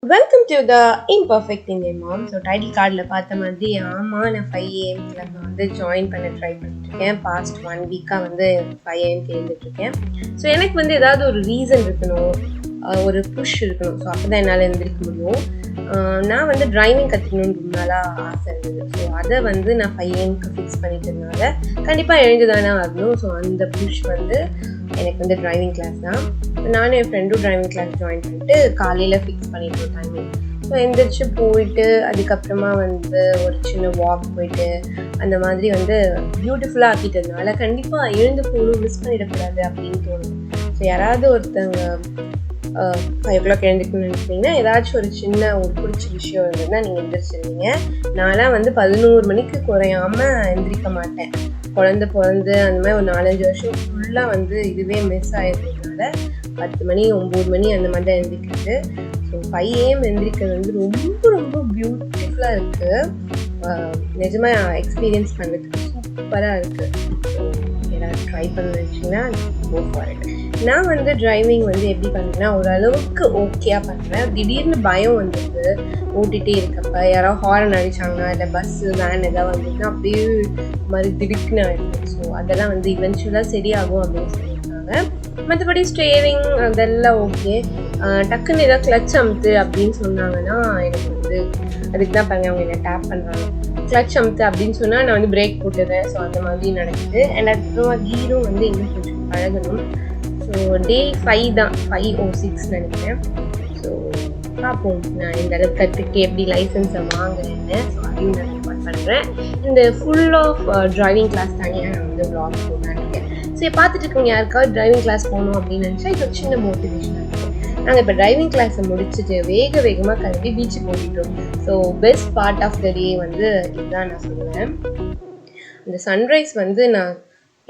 Welcome to the imperfect Indian mom. So title கார்டில் பார்த்த மாதிரி ஆமாம், நான் 5 AM கிளப்பில் வந்து ஜாயின் பண்ண ட்ரை பண்ணிட்டுருக்கேன். பாஸ்ட் 1 வீக்காக வந்து 5 AM எழுந்துட்டுருக்கேன். ஸோ எனக்கு வந்து ஏதாவது ஒரு ரீசன் இருக்கணும், ஒரு புஷ் இருக்கணும். ஸோ அப்போ தான் என்னால் எழுந்திரிக்க முடியும். நான் வந்து டிரைவிங் கற்றுக்கணுன்னு ரொம்ப நாளாக ஆசை இருந்தது. ஸோ அதை வந்து நான் 5 AMக்கு ஃபிக்ஸ் பண்ணிட்டதுனால கண்டிப்பாக எழுந்து தானே ஆகணும். ஸோ அந்த புஷ் வந்து எனக்கு வந்து டிரைவிங் கிளாஸ் தான். நானும் என் ஃப்ரெண்டும் டிரைவிங் கிளாஸ் ஜாயின் பண்ணிட்டு காலையில் ஃபிக்ஸ் பண்ணிட்டோம் டைமிங். ஸோ எந்திரிச்சு போயிட்டு அதுக்கப்புறமா வந்து ஒரு சின்ன வாக் போயிட்டு அந்த மாதிரி வந்து பியூட்டிஃபுல்லாக ஆக்கிட்டதுனால கண்டிப்பாக எழுந்து போகணும், மிஸ் பண்ணிடக்கூடாது அப்படின்னு தோணுது. ஸோ யாராவது ஒருத்தங்க 5 o'clock எழுந்திரிக்கணும்னு நினைச்சிங்கன்னா ஏதாச்சும் ஒரு சின்ன ஒரு பிடிச்ச விஷயம் இருந்ததுன்னா நீங்கள் எந்திரிச்சிருவீங்க. நான்லாம் வந்து 11 மணிக்கு குறையாமல் எந்திரிக்க மாட்டேன். குழந்தை பிறந்து அந்த மாதிரி ஒரு 4-5 வருஷம் ஃபுல்லாக வந்து இதுவே மிஸ் ஆகிடுறதுனால 10 மணி 9 மணி அந்த மாதிரி தான் எந்திரிக்கிறது. ஸோ 5 AM எந்திரிக்கிறது வந்து ரொம்ப ரொம்ப பியூட்டிஃபுல்லாக இருக்குது. நிஜமாக எக்ஸ்பீரியன்ஸ் பண்ணுறதுக்கு சூப்பராக இருக்குது. ஸோ ஏதாவது ட்ரை பண்ண வச்சிங்கன்னா கோ ஃபார் இட். நான் வந்து டிரைவிங் வந்து எப்படி பண்ணுறேன்னா ஓரளவுக்கு ஓகேயாக பண்ணுறேன். திடீர்னு பயம் வந்துடுது ஓட்டிகிட்டே இருக்கப்ப. யாராவது ஹாரன் அடித்தாங்கன்னா இல்லை பஸ்ஸு வேன் எதாவது வந்துச்சுன்னா அப்படியே மாதிரி திடுக்குன்னு ஆகிடுது. ஸோ அதெல்லாம் வந்து இவென்ச்சுவலாக சரியாகும் அப்படின்னு சொல்லியிருக்காங்க. மற்றபடி ஸ்டேரிங் அதெல்லாம் ஓகே. டக்குன்னு ஏதாவது கிளச் அமுத்து அப்படின்னு சொன்னாங்கன்னா எனக்கு வந்து அதுக்கு தான் பாருங்க அவங்க என்ன டேப் பண்ணுறாங்க. கிளச் அமுத்து அப்படின்னு சொன்னால் நான் வந்து பிரேக் போட்டுடுறேன். ஸோ அந்த மாதிரி நடக்குது. அண்ட் அதுக்கப்புறமா கீரும் வந்து இன்னும் கொஞ்சம் பழகணும். ஸோ டே 5 தான், 5 or 6 நினைக்கிறேன். ஸோ பார்ப்போம் நான் இந்த அளவுக்கு கற்றுக்கு எப்படி லைசன்ஸை வாங்குறேன்னு. ஸோ அதையும் நான் ரெக்கார்ட் பண்ணுறேன். இந்த ஃபுல் ஆஃப் டிரைவிங் கிளாஸ் தனியாக நான் வந்து வ்ளாக் போட்டாங்க. ஸோ பார்த்துட்டு இருக்கவங்க யாருக்காவது டிரைவிங் கிளாஸ் போகணும் அப்படின்னு நினச்சா இது ஒரு சின்ன மோட்டிவேஷனாக இருக்கும். நாங்கள் இப்போ டிரைவிங் கிளாஸை முடிச்சுட்டு வேகமாக கிளம்பி பீச்சுக்கு போயிட்டோம். So best part of the day வந்து இதுதான் நான் சொல்லுவேன். அந்த சன்ரைஸ் வந்து நான்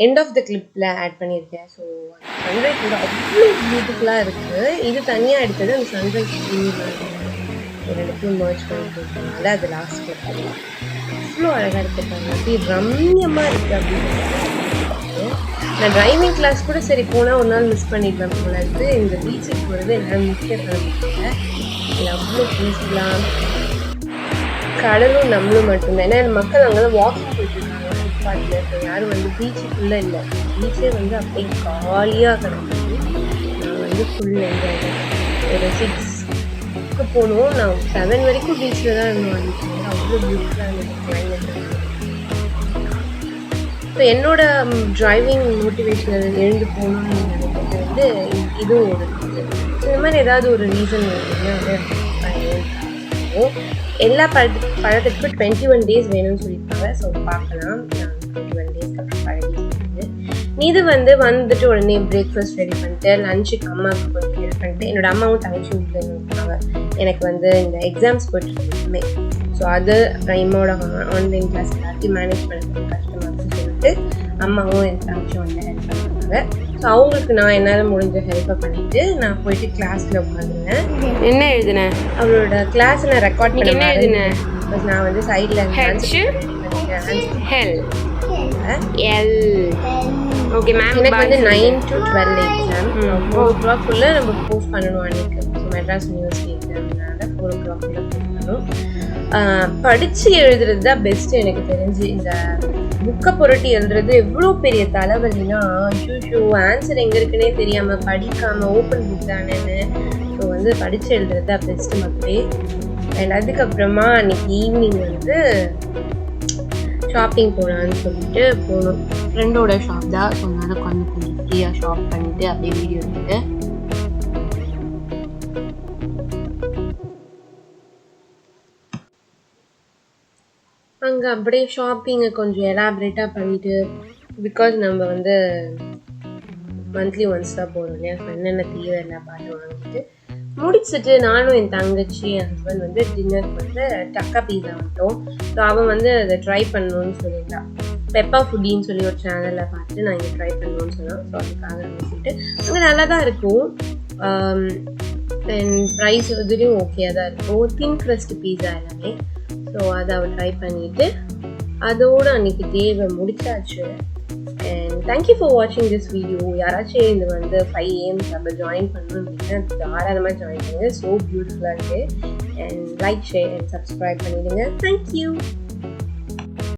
எண்ட் ஆஃப் த கிளிப்பில் ஆட் பண்ணியிருக்கேன். ஸோ சன்ரைஸ் வந்து அவ்வளோ பியூட்டிஃபுல்லாக இருக்குது. இது தனியாக எடுத்தது அந்த சன்ரைஸ் ரெண்டுத்தையும் மர்ஜ் பண்ணிட்டு இருக்கனால அது லாஸ்ட் கிளிப் அவ்வளோ அழகாக இருக்குது. அப்படியே ரம்யமாக இருக்குது அப்படின்னு. நான் டிரைவிங் கிளாஸ் கூட சரி போனால் ஒரு நாள் மிஸ் பண்ணிடுவேன் போல இருக்குது. இந்த பீச்சுக்கு போகிறது என்னால் மிஸ் பண்ண முடியல. இது அவ்வளோ பீஸ்ஃபுல்லாக கடலும் நம்மளும் மட்டும்தான். ஏன்னா மக்கள் அங்கே தான் வாக்கிங் போயிட்டுருக்காங்க ஃபுட்பாத்தில். இப்போ யாரும் வந்து பீச்சுக்குள்ளே இல்லை. பீச்சே வந்து அப்படியே காலியாக கிடக்குது. நான் வந்து ஃபுல் என்ஜாய் ஒரு 6க்கு போகணும். நான் 7 வரைக்கும் பீச்சில் தான் இருந்தோம். அன்றைக்கி அவ்வளோ பியூட்டிஃபுல்லாக இருந்தது கிளைமேட். ஸோ என்னோட டிரைவிங் மோட்டிவேஷனல் எழுந்து போகணும்னு நினைக்கிறது வந்து இதுவும் ஒரு ரீசன். ஸோ இந்த மாதிரி ஏதாவது ஒரு ரீசன் இருந்ததுன்னா வந்து எல்லா பழக்கத்துக்கும் 21 days வேணும்னு சொல்லியிருக்காங்க. ஸோ பார்க்கலாம். நான் 21 days அப்புறம் பழகிட்டு இது வந்து வந்துட்டு உடனே பிரேக்ஃபாஸ்ட் ரெடி பண்ணிட்டு லஞ்சுக்கு அம்மாவுக்கு கொஞ்சம் ஹெல்ப் பண்ணிட்டு என்னோடய அம்மாவும் தங்கச்சி வீட்டில் இருக்காங்க. எனக்கு வந்து இந்த எக்ஸாம்ஸ் போயிட்டுருக்குமே. ஸோ அது அப்புறம் என்னோட ஆன்லைன் கிளாஸ் எல்லாத்தையும் மேனேஜ் பண்ணுறது கஷ்டமாக இருக்குன்னு சொல்லிட்டு அம்மாவும் என் தங்கச்சியும் வந்து ஹெல்ப் பண்ணுறாங்க. ஸோ அவங்களுக்கு நான் என்னால் முடிஞ்ச ஹெல்ப்பை பண்ணிவிட்டு நான் போயிட்டு கிளாஸில் உட்காந்துருந்தேன். என்ன எழுதினேன் அவளோட கிளாஸை நான் ரெக்கார்ட் பண்ணி என்ன எழுதினேன். பிகாஸ் நான் வந்து சைடில் ஓகே மேம். எனக்கு வந்து 9 to 12 எக்ஸாம். 4 o'clock நம்ம போஸ்ட் பண்ணணும் அன்றைக்கு. ஸோ மெட்ராஸ் யூனிவர்சிட்டி எக்ஸாம்னால 4 o'clock போஸ்ட் பண்ணணும். படித்து எழுதுறது தான் பெஸ்ட்டு எனக்கு தெரிஞ்சு. இந்த புக்கை புரட்டி எழுதுறது எவ்வளோ பெரிய தலைவலினா ஷூ ஆன்சர் எங்கே இருக்குன்னே தெரியாமல் படிக்காமல் ஓப்பன் புக் தானேன்னு. ஸோ வந்து படித்து எழுதுறது தான் பெஸ்ட்டு மக்களே. அண்ட் அதுக்கப்புறமா அன்றைக்கி ஈவினிங் வந்து ஷாப்பிங் போகலான்னு சொல்லிட்டு போகணும். ஃப்ரெண்டோட ஷாப் தான். ஸோ அதனால் கொஞ்சம் ஃப்ரீயாக ஷாப் பண்ணிவிட்டு அப்படியே வீடியோ எடுத்துட்டு அங்கே அப்படியே ஷாப்பிங்கை கொஞ்சம் எலாபரேட்டாக பண்ணிவிட்டு பிகாஸ் நம்ம வந்து மந்த்லி ஒன்ஸ் தான் போகிறோம் இல்லையா. ஸோ என்னென்ன தேவை எல்லாம் பார்த்து வாங்கிட்டு முடிச்சுட்டு நானும் என் தங்கச்சி என் ஹஸ்பண்ட் வந்து டின்னருக்கு வந்து டக்கா பீஸா வந்துட்டோம். ஸோ அவன் வந்து அதை ட்ரை பண்ணணும்னு சொல்லியிருந்தான். பெப்பா ஃபுட்டின்னு சொல்லி ஒரு சேனலில் பார்த்து நான் இங்கே ட்ரை பண்ணணும்னு சொன்னோம். ஸோ அதுக்காக வச்சுட்டு அங்கே நல்லா தான் இருக்கும். அண்ட் ப்ரைஸ் இதுலேயும் ஓகேயாக தான் இருக்கும். தின் க்ரஸ்ட் பீஸா எல்லாமே. ஸோ அதை அவள் ட்ரை பண்ணிவிட்டு அதோடு அன்றைக்கி தேவை முடிச்சாச்சு. அண்ட் தேங்க்யூ ஃபார் வாட்சிங் திஸ் வீடியோ. யாராச்சும் இது வந்து 5 AM கிளப்பில் ஜாயின் பண்ணணும் அப்படின்னா தாராளமாக ஜாயின் பண்ணுங்கள். ஸோ பியூட்டிஃபுல்லாக இருக்குது. And like, share and subscribe பண்ணிடுங்க. தேங்க்யூ.